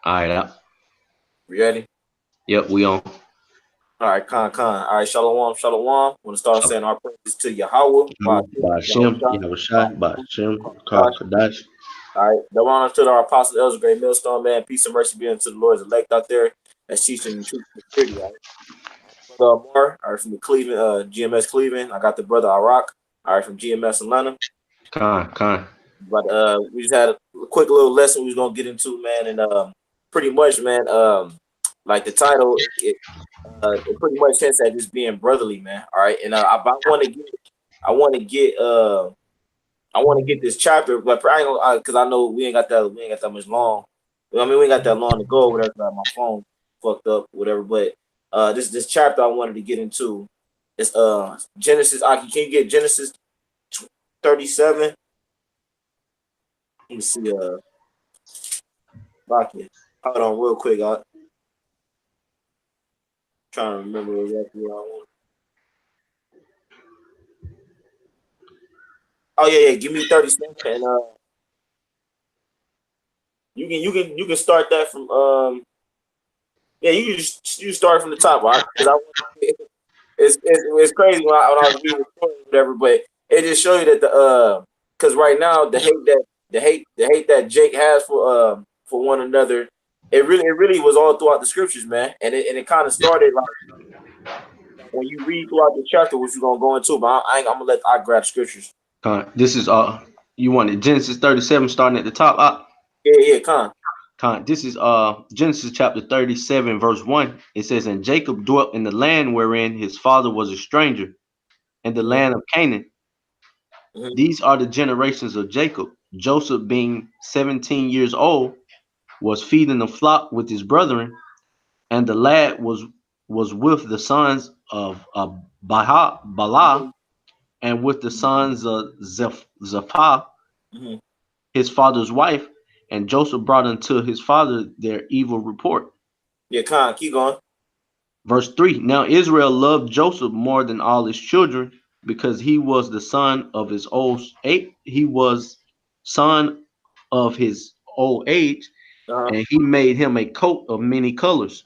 All right. We ready? Yep, we on. All right, Con. All right, Shalom, Shalom. Want to start saying our praises to Yahweh, Bashim, Yahushai, Bashim, Kadash. All right, the honor to our apostle, Elder Great Millstone, man. Peace and mercy be unto the Lord's elect out there that's teaching the truth and purity. All right, brother Amar, all right, from the Cleveland, GMS Cleveland. I got the brother Iraq, all right, from GMS Atlanta. Khan. But we just had a quick little lesson we was gonna get into, man, and pretty much, man, like the title, it pretty much hints at just being brotherly, man. All right, and I I want to get, I want to get this chapter, but I ain't gonna, because I know we ain't got that much long. I mean, we ain't got that long to go. Whatever, my phone fucked up, whatever. But this chapter I wanted to get into is Genesis. Can you get Genesis 37? Let me see. Baki. Hold on, real quick. I'm trying to remember exactly what I want. Oh yeah. Give me 30 seconds, and you can start that from yeah, you start from the top, right? Because it's crazy when I was reading the story or whatever, but it just shows you that because right now the hate that Jake has for one another, it really was all throughout the scriptures, man, and it kind of started like when you read throughout the chapter, which you're gonna go into, but I'm gonna let I grab scriptures. This is you wanted Genesis 37 starting at the top. Yeah, come. This is Genesis chapter 37, verse 1. It says, and Jacob dwelt in the land wherein his father was a stranger, in the Mm-hmm, land of Canaan. mm-hmm, These are the generations of Jacob. Joseph, being 17 years old, was feeding the flock with his brethren, and the lad was with the sons of Bala, and with the sons of Zephah, mm-hmm. his father's wife, and Joseph brought unto his father their evil report. Yeah, come. Keep going. Verse 3. Now Israel loved Joseph more than all his children, because he was the son of his old age. He was son of his old age, Uh-huh. and he made him a coat of many colors.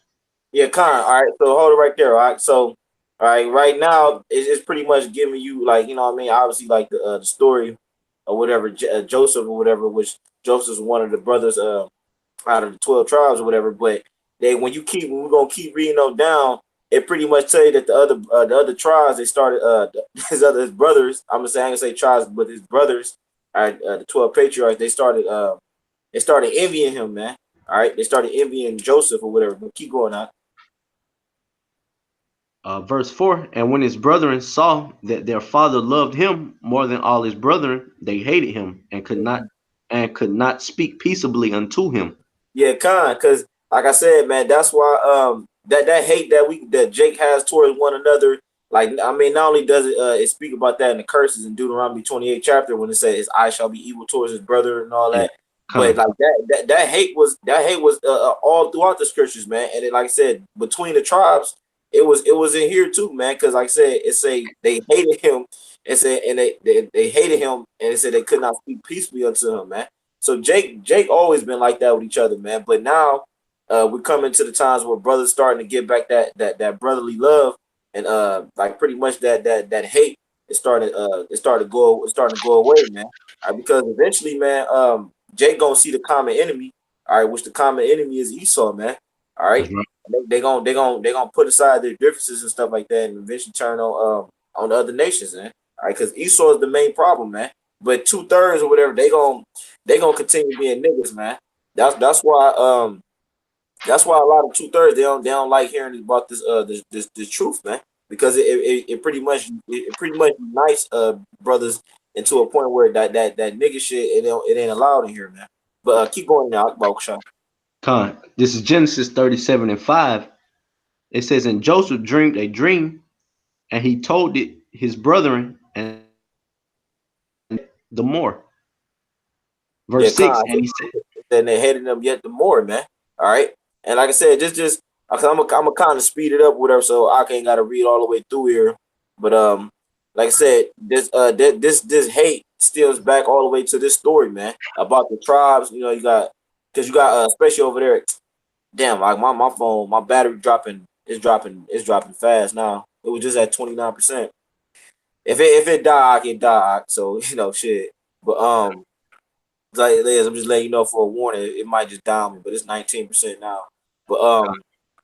Yeah, Con. All right, so hold it right there. All right, so all right, right now it's pretty much giving you like what I mean. Obviously, like the story or whatever, Joseph or whatever, which Joseph's one of the brothers out of the 12 tribes or whatever. But when we're gonna keep reading them down, it pretty much tell you that the other tribes they started his brothers. I'm gonna say tribes, but his brothers, all right, the 12 patriarchs they started envying him, man. All right, they started envying Joseph or whatever. But keep going on. Verse 4. And when his brethren saw that their father loved him more than all his brethren, they hated him and could not speak peaceably unto him. Yeah, because like I said, man, that's why that hate that Jake has towards one another. Like I mean, not only does it speak about that in the curses in Deuteronomy 28 chapter when it says his eye shall be evil towards his brother and all Yeah, that, but con, like that hate was all throughout the scriptures, man. And then, like I said, between the tribes, it was in here too, man. Because like I said, it say they hated him and they hated him and it said they could not speak peacefully unto him, man. So Jake always been like that with each other, man. But now we're coming to the times where brothers starting to get back that brotherly love and like pretty much that hate is starting to go away, man. All right, because eventually, man, Jake gonna see the common enemy, all right, which the common enemy is Esau, man. All right. that's right. They gonna put aside their differences and stuff like that and eventually turn on the other nations, man. All right, because Esau is the main problem, man. But 2/3 or whatever, they gonna continue being niggas, man. That's why a lot of 2/3 they don't like hearing about this truth, man, because it pretty much unites brothers into a point where that nigga shit it ain't allowed in here, man. But keep going now, Bakusha. Con. This is Genesis 37 and 5. It says, and Joseph dreamed a dream, and he told it his brethren, and the more. Yeah, Verse 6. Con. And he said, Then they hated them yet the more, man. All right, and like I said, just I'm a kind of speed it up, whatever. So I ain't got to read all the way through here, but like I said, this hate steals back all the way to this story, man, about the tribes. You got because you got especially over there. damn, like my phone, my battery dropping fast now. It was just at 29%. If it die, I can die. So shit. But like it is, I'm just letting you know for a warning. It might just die on me, but it's 19% now. But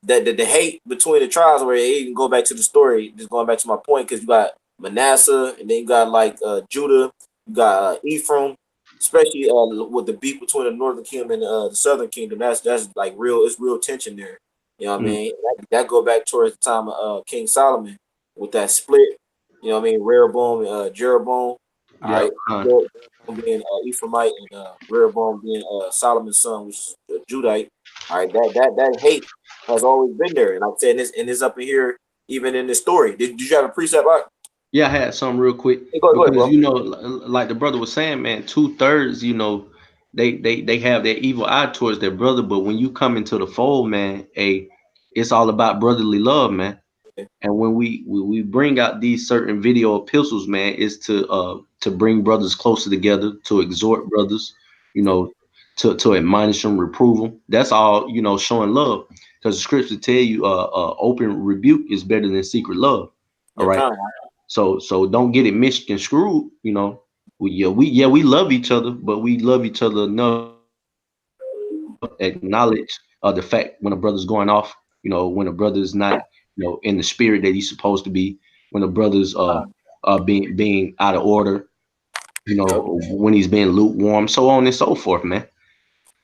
the hate between the tribes, where it even go back to the story, just going back to my point, because you got Manasseh, and then you got like Judah, you got Ephraim, especially with the beef between the northern kingdom and the southern kingdom. That's like real. It's real tension there. You know what I Mm. mean? That go back towards the time of King Solomon with that split. You know what I mean? Rehoboam and Jeroboam. All Yep. right, Jeroboam being Ephraimite and Rehoboam being Solomon's son, which is Judite. All right, that hate has always been there, and like I said, and this up in here, even in this story. Did you have a precept? Right? Yeah, I had some real quick Hey, go ahead, because bro. like the brother was saying, man, 2/3, they have that evil eye towards their brother, but when you come into the fold, man, it's all about brotherly love, man. Yeah, And when we bring out these certain video epistles, man, is to bring brothers closer together, to exhort brothers, you yeah, know, to admonish them, reprove them. That's all, showing love. Because the scripture tell you, open rebuke is better than secret love. All yeah, right. kind of. So don't get it misconstrued. We love each other, but we love each other enough acknowledge the fact when a brother's going off. When a brother's not in the spirit that he's supposed to be. When a brother's being out of order. Yep, When he's being lukewarm, so on and so forth, man.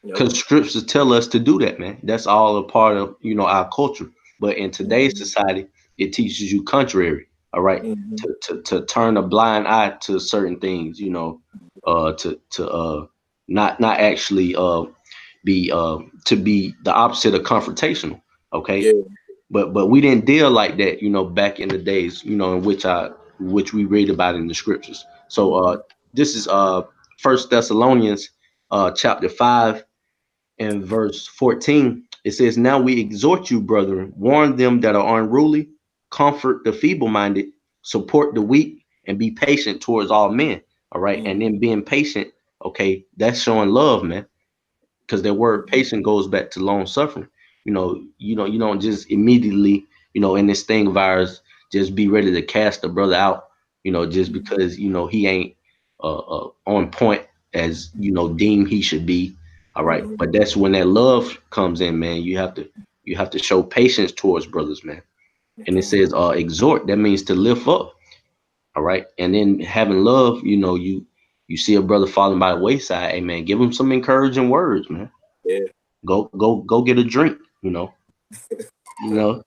yep. Because scriptures tell us to do that, man. That's all a part of our culture. But in today's Mm-hmm. society, it teaches you contrary. All right, Mm-hmm. to turn a blind eye to certain things. To not actually be to be the opposite of confrontational. Okay, Yeah. but we didn't deal like that. Back in the days. In which we read about in the scriptures. So Mm-hmm. this is First Thessalonians chapter 5 and verse 14. It says, now we exhort you, brethren, warn them that are unruly, comfort the feeble-minded, support the weak, and be patient towards all men. All right. And Mm-hmm. then being patient, okay, that's showing love, man. Because the word Mm-hmm. patient goes back to long suffering. You don't just immediately, in this thing of ours, just be ready to cast a brother out, just because he ain't on point as deem he should be. All right, Mm-hmm. but that's when that love comes in, man. You have to show patience towards brothers, man. And it Okay. says exhort. That means to lift up. All right, and then having love, you see a brother falling by the wayside. Hey, man, give him some encouraging words, man. Yeah. Go get a drink. You know. Go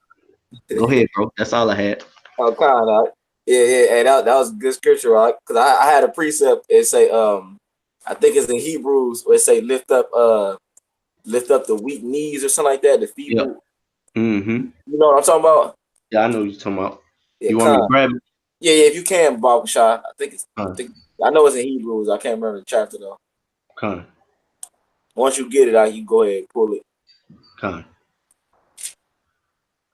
ahead, bro. That's all I had. Oh, kind of. Yeah, yeah. Hey, that was a good scripture, right? Because I had a precept. It say, I think it's in Hebrews where it say, lift up the weak knees or something like that. The Yep. feeble. Mm-hmm. You know what I'm talking about? Yeah, I know what you're talking about. Yeah, You want me to kind. grab it? Yeah, yeah. If you can, Bob Shah. I Con, think I know it's in Hebrews. I can't remember the chapter though. con, Once you get it out, you go ahead and pull it. con.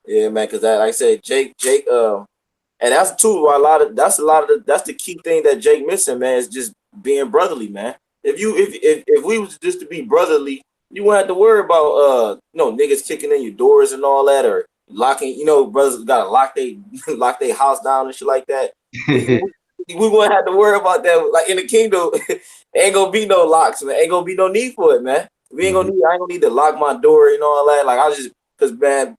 Yeah, man. Because that, like I said, Jake, and that's too that's a lot of that's the key thing that Jake missing, man, is just being brotherly, man. If we was just to be brotherly, you wouldn't have to worry about niggas kicking in your doors and all that, or locking, brothers gotta lock they lock their house down and shit like that. We wouldn't have to worry about that. Like in the kingdom, ain't gonna be no locks, man. Ain't gonna be no need for it, man. Mhm. I ain't gonna need to lock my door and all that. Like I was just because man,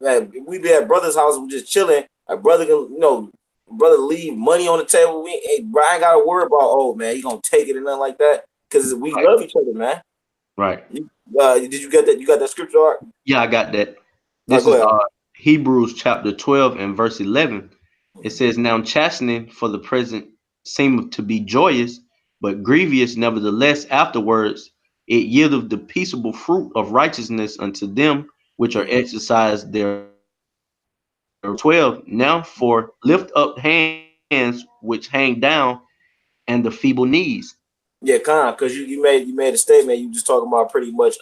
we be at brother's house, we just chilling. A brother can, brother leave money on the table. Bro, I ain't gotta worry about, oh man, he gonna take it and nothing like that. Cause we Right, love each other, man. right. Did you get that? You got that scripture art? Yeah, I got that. No, This go is ahead. Hebrews chapter 12 and verse 11. It says, now chastening for the present seemeth to be joyous, but grievous nevertheless afterwards. It yieldeth the peaceable fruit of righteousness unto them which are Mhm. exercised there. 12. Now for lift up hands which hang down and the feeble knees. Yeah, cause you made a statement. You just talking about pretty much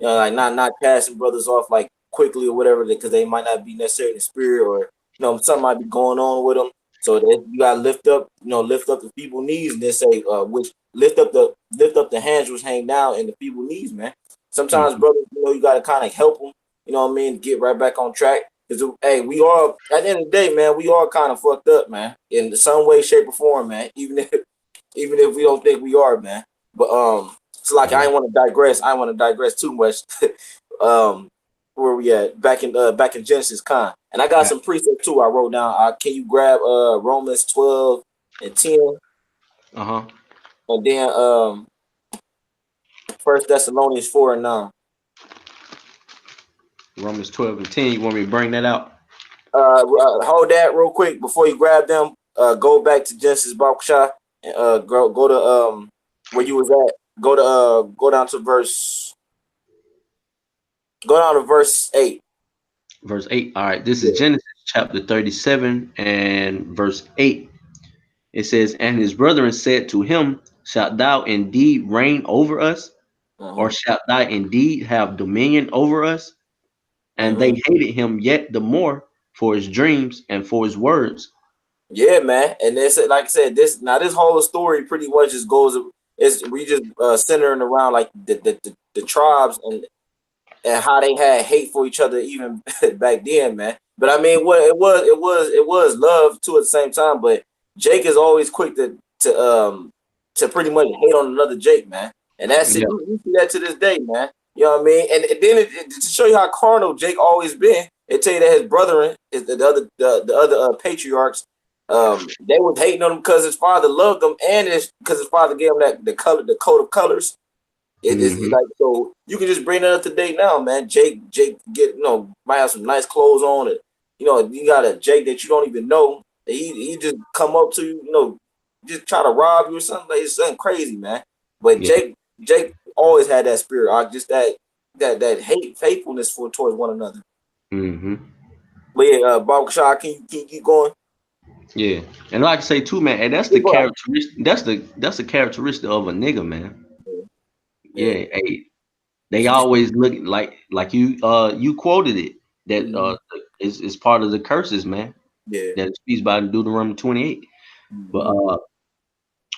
like not passing brothers off like quickly or whatever because they might not be necessarily in the spirit or something might be going on with them. So that you gotta lift up the feeble knees and then say which lift up the hands which hang down and the feeble knees, man. Sometimes Mhm. brothers, you gotta kind of help them. You know what I mean? Get right back on track. Cause hey, we all at the end of the day, man, we all kind of fucked up, man, in some way, shape, or form, man. Even if we don't think we are, man. But it's like I Yeah. ain't want to digress. I ain't want to digress too much. um, where we at? Back in Genesis con, and I got Yeah. some precepts too. I wrote down. Can you grab Romans 12:10, Uh-huh. and then First Thessalonians 4:9. Romans 12 and 10. You want me to bring that out? Hold that real quick before you grab them. Go back to Genesis Bakusha and go to where you was at. Go down to verse 8. Verse 8. All right. This is Yeah. Genesis chapter 37 and verse 8. It says, and his brethren said to him, shalt thou indeed reign over us? Or Mm-hmm. shalt thou indeed have dominion over us? And Mm-hmm. they hated him yet the more for his dreams and for his words. Yeah, man. And this, like I said, this whole story pretty much just goes. It's we just centering around like the tribes and how they had hate for each other even back then, man. But I mean, what it was love too at the same time. But Jake is always quick to pretty much hate on another Jake, man. And that's it. Yeah, You see that to this day, man. You know what I mean? And then to show you how carnal Jake always been, it tell you that his brethren, is the other patriarchs, they was hating on him because his father loved them, and because his father gave him the coat of colors. It is hmm like, so you can just bring that up to date now, man. Jake get might have some nice clothes on, and you got a Jake that you don't even know. He just come up to you, just try to rob you or something. Like, it's something crazy, man. But yeah. Jake always had that spirit, just that hate faithfulness for towards one another. hmm But yeah, Bob Shaw, can you keep going? Yeah. And like I say too, man, and that's the Keep going. characteristic. That's the characteristic of a nigga, man. Yeah. Yeah. Hey, they always look like you quoted it that Mhm. is part of the curses, man. Yeah. That it speaks about in Deuteronomy 28. But Mhm.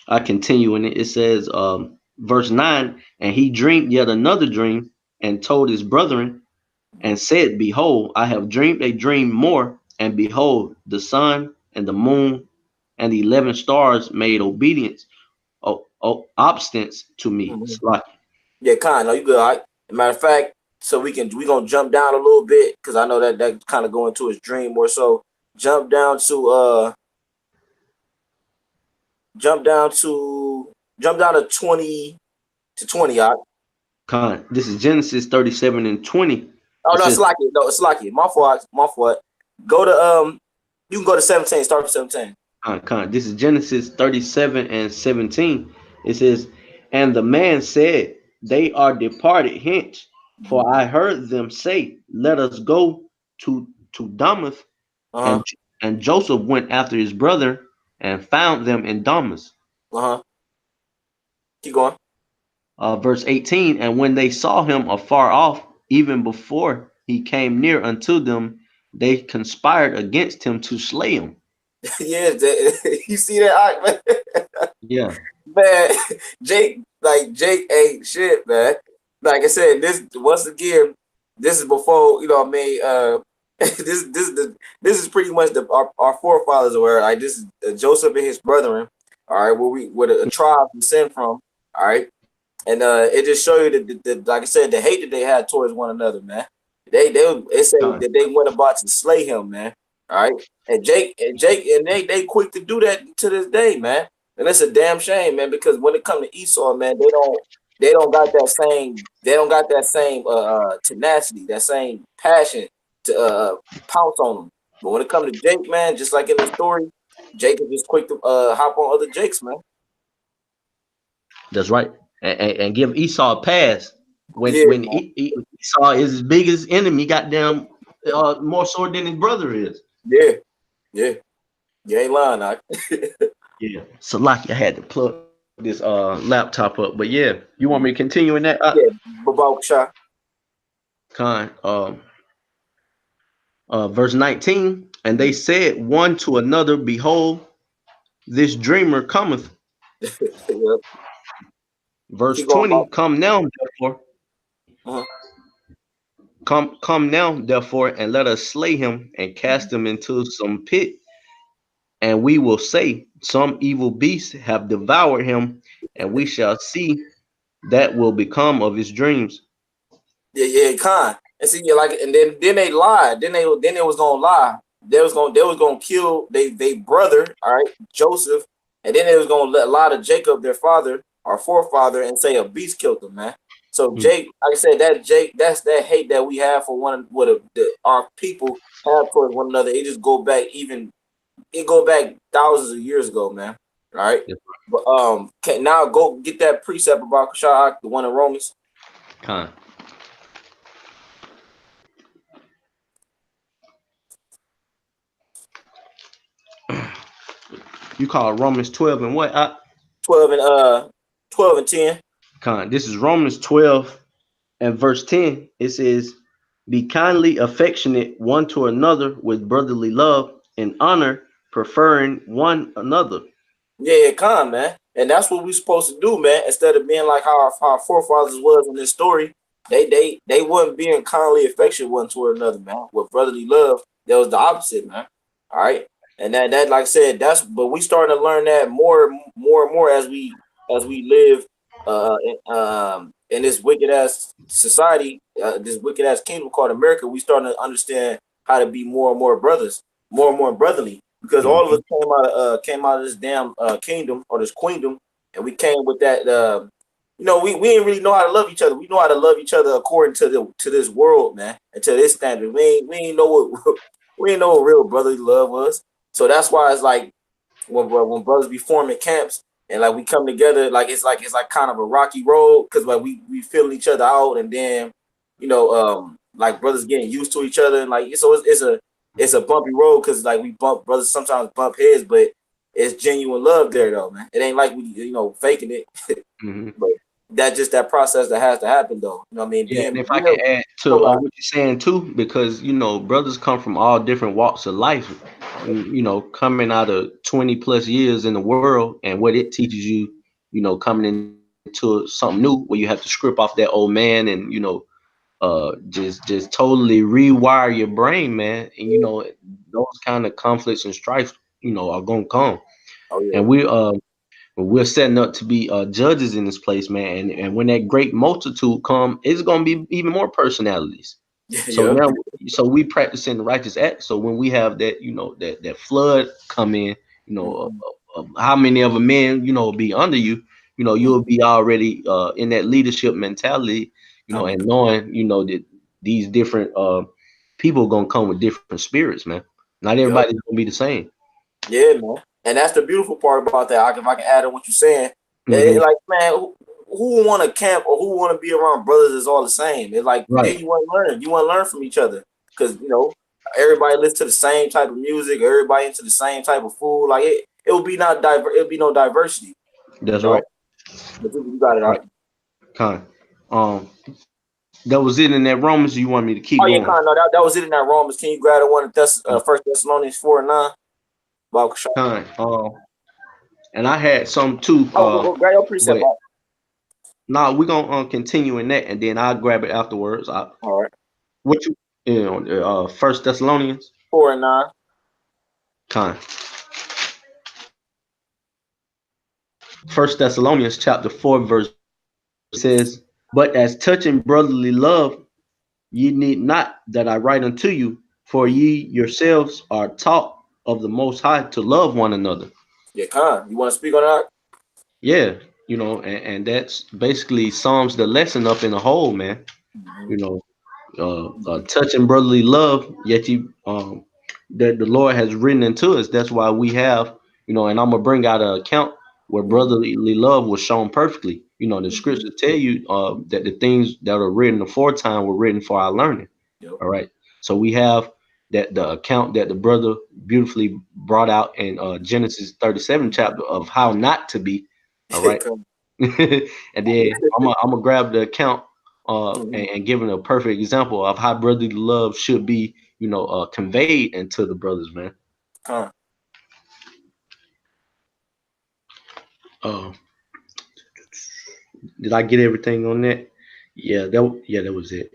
I continue in it. It says, verse 9, and he dreamed yet another dream and told his brethren and said, behold, I have dreamed a dream more, and behold, the sun and the moon and the 11 stars made obedience, obstinance to me. Mhm. Slack. Yeah, kind. No, you good. All right. Matter of fact, so we gonna jump down a little bit because I know that kind of go into his dream more. So jump down to jump down to jump down to 20. All right. This is Genesis 37 and 20. Oh It no, it's says, like it. No, it's like it. My fault. My fault. Go to You can go to 17. Start with 17. This is Genesis 37 and 17. It says, and the man said, they are departed hence, for I heard them say, let us go to Damas. Uh huh. And Joseph went after his brother and found them in Damas. Uh huh. Keep going. Verse 18, and when they saw him afar off, even before he came near unto them, they conspired against him to slay him. Yeah, you see that, all right, man? Yeah. Man, Jake ain't shit, man. Like I said, this once again, this is before what I mean. This is pretty much our forefathers were like this is Joseph and his brethren. All right, where a tribe descend from. All right, and it just show you that like I said, the hate that they had towards one another, man. They say Con. that they went about to slay him, man. All right, and they quick to do that to this day, man. And it's a damn shame, man, because when it comes to Esau, man, they don't got that same tenacity, that same passion to pounce on them. But when it comes to Jake, man, just like in the story, Jake is just quick to hop on other Jakes, man. That's right. And give Esau a pass. When Yeah, when man. Esau is his biggest enemy, goddamn, more so than his brother is. Yeah, yeah. You ain't lying, I. Yeah. So lucky I had to plug this laptop up. But yeah, you want me to continue in that? Yeah, Babak Shah. Con, verse 19, and they said one to another, behold, this dreamer cometh. Yeah. Verse Keep going, 20, Bob. come now, therefore. Uh-huh. Come now, therefore, and let us slay him and cast him into some pit, and we will say, some evil beast have devoured him, and we shall see that will become of his dreams. Yeah, yeah, con. And see, yeah, like, and then they lied. Then they was gonna lie. They was gonna kill they brother, all right, Joseph, and then they was gonna lie to Jacob, their father, our forefather, and say a beast killed them, man. So Mm. Jake, like I said, that Jake, that's that hate that we have for our people have towards one another. It just go back thousands of years ago, man. All right. Yes, But now go get that precept about Kashak, the one in Romans. Con. You call Romans 12 and what? 12 and 10. Con. This is Romans 12 and verse 10. It says, be kindly affectionate one to another with brotherly love and honor, preferring one another. Yeah, come, man. And that's what we're supposed to do, man. Instead of being like how our forefathers was in this story, they wasn't being kindly affectionate one toward another, man. With brotherly love, that was the opposite, man. All right. And that like I said, but we starting to learn that more and more as we live in this wicked ass society, this wicked ass kingdom called America. We starting to understand how to be more and more brothers, more and more brotherly, because all of us Mhm. came out of this damn kingdom or this queendom, and we came with that. We didn't really know how to love each other. We know how to love each other according to this world, man, and to this standard. We ain't know what we ain't know what real brotherly love was. So that's why it's like when brothers be forming camps and like we come together, like it's like kind of a rocky road because like we feeling each other out, and then like brothers getting used to each other, and like so it's a bumpy road because like we bump brothers sometimes bump heads, but it's genuine love there though, man. It ain't like we faking it, Mhm. but that's just that process that has to happen though. You know what I mean? Yeah, and Being if I can real. add to Hold on. what you're saying too, because brothers come from all different walks of life, coming out of 20 plus years in the world, and what it teaches you, coming into something new where you have to strip off that old man and just totally rewire your brain, man. And those kind of conflicts and strife, are gonna come, Oh and we're setting up to be judges in this place, man. And when that great multitude come, it's gonna be even more personalities. yeah. So Yeah. now, so we practicing the righteous act. So when we have that, that flood come in, Mhm. how many of a men, be under you, Mhm. you'll be already in that leadership mentality, and knowing, that these different people gonna come with different spirits, man. Not Yep. everybody's gonna be the same. Yeah, man. And that's the beautiful part about that. If I can add on what you're saying, Hmm. like, man, who want to camp or who want to be around brothers is all the same. It's like Right. then you want to learn. You want to learn from each other because everybody listens to the same type of music. Everybody into the same type of food. Like it will be not diver. It'll be no diversity. You That's know. right. But you got it Right. out. Con. That was it in that Romans. Or you want me to keep Oh yeah, going? kind of. No, that was it in that Romans. Can you grab the one First Thessalonians 4:9? About Con. And I had some too. go grab your precept. But nah, we're gonna continue in that, and then I'll grab it afterwards. All right. What First Thessalonians. 4:9. Con. First Thessalonians chapter 4 verse says, "But as touching brotherly love, ye need not that I write unto you, for ye yourselves are taught of the Most High to love one another." Yeah, Con. You want to speak on that? Yeah, and that's basically sums the lesson up in a whole, man. Mhm. You know, touching brotherly love, yet you that the Lord has written into us. That's why we have, and I'm gonna bring out an account where Mhm. brotherly love was shown perfectly. The Mhm. scriptures tell you that the things that are written aforetime were written for our learning. Yep. All right. So we have that the account that the brother beautifully brought out in Genesis 37 chapter of how not to be. All right. Con. And then I'm gonna grab the account Mhm. and give it a perfect example of how brotherly love should be, conveyed into the brothers, man. Con. Uh, did I get everything on that? Yeah, that was it.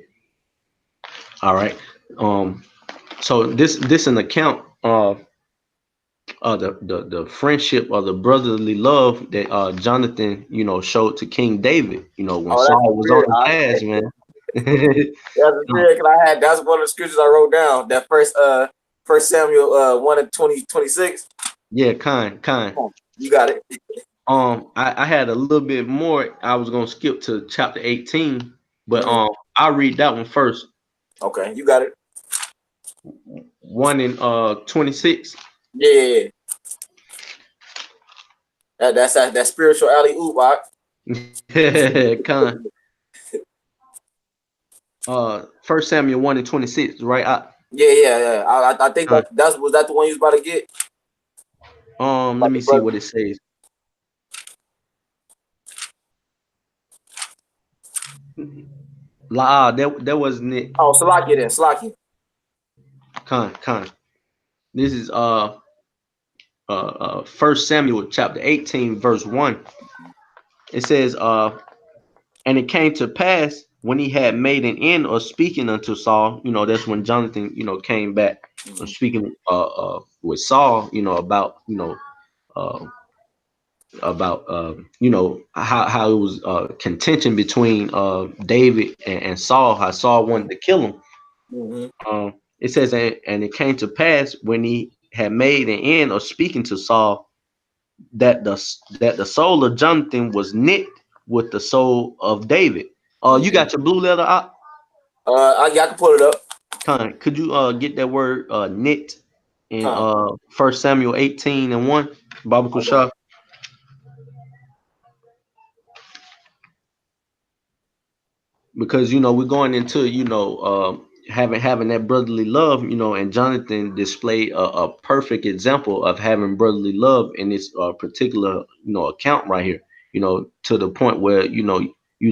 All right. Um. So this an account of the friendship or the brotherly love that Jonathan showed to King David. When Oh, that's Saul the was on spirit. his ass, man. That's the spirit. Cause I had that's one of the scriptures I wrote down. That First Samuel 1 and 26. Yeah, kind. You got it. I had a little bit more. I was gonna skip to chapter 18, but Mhm. I'll read that one first. Okay, you got it. 1 and 26. Yeah, yeah, yeah. That's that spiritual alley oop. Kind. 1 Samuel 1 and 26, right? Yeah, yeah, yeah. I think Kind. that's was that the one you was about to get Let about me the see brother. what it says. That wasn't it. Oh, Salaki then Salaki. Kind. This is 1 Samuel chapter 18 verse 1. It says and it came to pass when he had made an end of speaking unto Saul, that's when Jonathan, came back Mhm. speaking with Saul, about uh, how it was contention between David and Saul, how Saul wanted to kill him. Mhm. It says, and it came to pass when he had made an end of speaking to Saul that the soul of Jonathan was knit with the soul of David. You Mhm. got your blue letter out? I can pull it up. Could you get that word knit in Con. 1 Samuel 18 and 1? Baba Hold on. Kushah? Because we're going into having that brotherly love, and Jonathan displayed a perfect example of having brotherly love in this particular account right here, to the point where you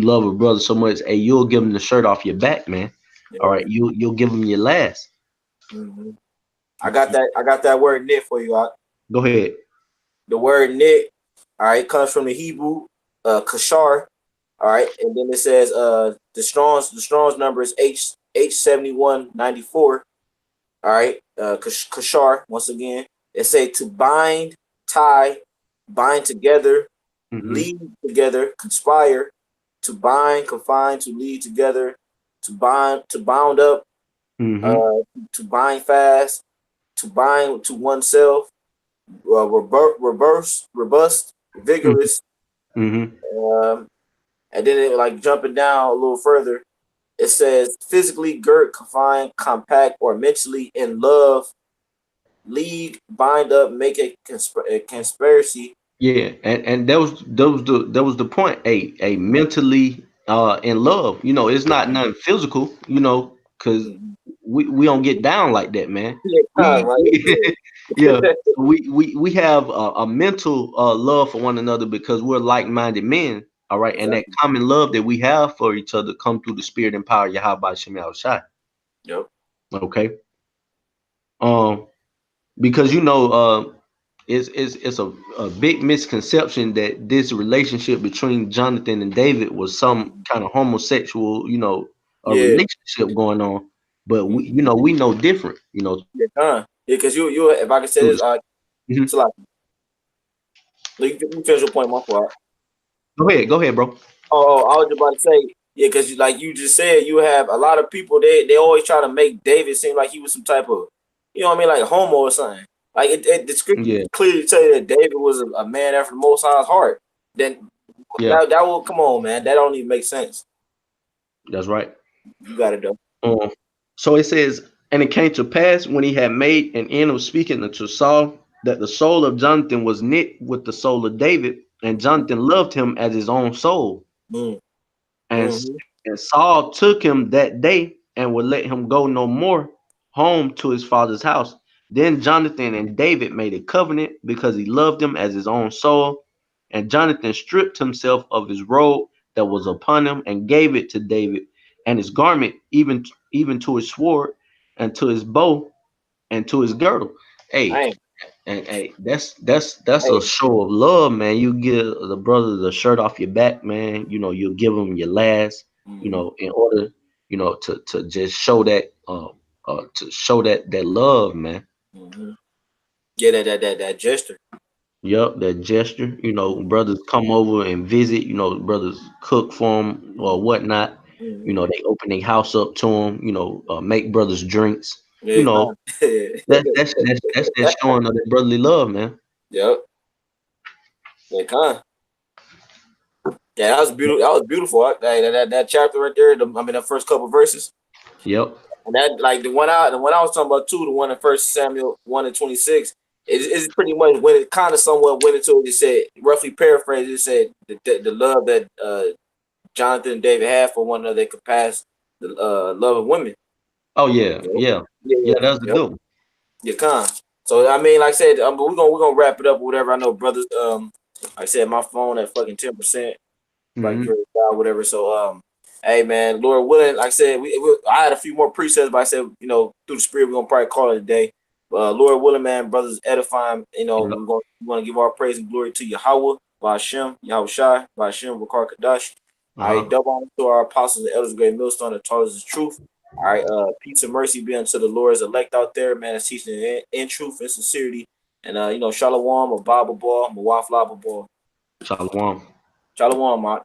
love a brother so much, hey, you'll give him the shirt off your back, man. All Yeah. right, you'll give him your last. Mhm. I got that. I got that word knit for you. Go ahead. The word knit, all right, comes from the Hebrew kashar, all right, and then it says the Strong's number is H7194, all right, kashar once again. It say to bind, tie, bind together, Mm-hmm. lead together, conspire, to bind, confine, to lead together, to bound up, Mm-hmm. uh, to bind fast, to bind to oneself, robust, vigorous, Mm-hmm. um, and then it, like jumping down a little further, it says physically girt, confined, compact, or mentally in love, league, bind up, make a conspiracy. Yeah, and that was the point. A mentally in love. It's not nothing physical. Because Mhm. we don't get down like that, man. Yeah, We we right. yeah. We have a mental love for one another because we're like-minded men. All right, and that Exactly. common love that we have for each other come through the spirit and power of Yahweh Shem Shai. Yep. Okay. Um, because it's a big misconception that this relationship between Jonathan and David was some Mhm. kind of homosexual, a Yeah. relationship going on. But we, Mhm. we know different, Yeah, yeah, because you if I can say through this, Mhm. so like you finish your point, my fault. Go ahead, bro. I was just about to say, yeah, because like you just said, you have a lot of people. They always try to make David seem like he was some type of, you know what I mean, like homo or something. Like the scripture Yeah, clearly tell you that David was a man after the Most High's heart. Then yeah, that will come on, man. That don't even make sense. that's right. You got it though. Um, so it says, and it came to pass when he had made an end of speaking unto Saul that the soul of Jonathan was knit with the soul of David, and Jonathan loved him as his own soul. Mm, And, mm-hmm. and Saul took him that day and would let him go no more home to his father's house. Then Jonathan and David made a covenant because he loved him as his own soul. And Jonathan stripped himself of his robe that was upon him and gave it to David, and his garment, even to his sword, and to his bow, and to his girdle. Hey, Dang. and hey, that's a Hey, show of love, man. You give the brother the shirt off your back, man. You'll give him your last, mm-hmm. in order. to just show that that love, man. Mm-hmm. Yeah, that gesture. Yup, that gesture. Brothers come over and visit. Brothers cook for them or whatnot. Mm-hmm. They open their house up to them. Make brothers drinks. Yeah, You know, that's that showing of that brotherly love, man. yep. Yeah, yeah, that was beautiful. That was beautiful. That chapter right there. The first couple verses. Yep. And that like the one I was talking about too, the one in First Samuel 1:26, is pretty much when it kind of somewhat went into it. It said, roughly paraphrased, it said the love that Jonathan and David had for one another, they could pass the love of women. Oh yeah, Yep. yeah, Yeah, yeah. That's a yep. good one. Yeah, So I mean, like I said, we're gonna wrap it up or whatever. I know, brothers. Like I said, my phone at fucking 10%. Like Hmm. whatever. So hey man, Lord willing, like I said, I had a few more presets, but I said, through the spirit, we're gonna probably call it a day. Lord willing, man, brothers edifying, Yep. we want to give our praise and glory to Yahweh, Ba'ashem, Yahweh Shai, Ba'ashem, Wakar Kadash. Uh All right, huh. double honor to our apostles and elders, great millstone that taught us the truth. All right, peace and mercy be unto the Lord's elect out there, man, that's teaching in truth and sincerity. And Shalom, a Bible ball, Mawaf Laba ball. Shalom. Shalom, Mark.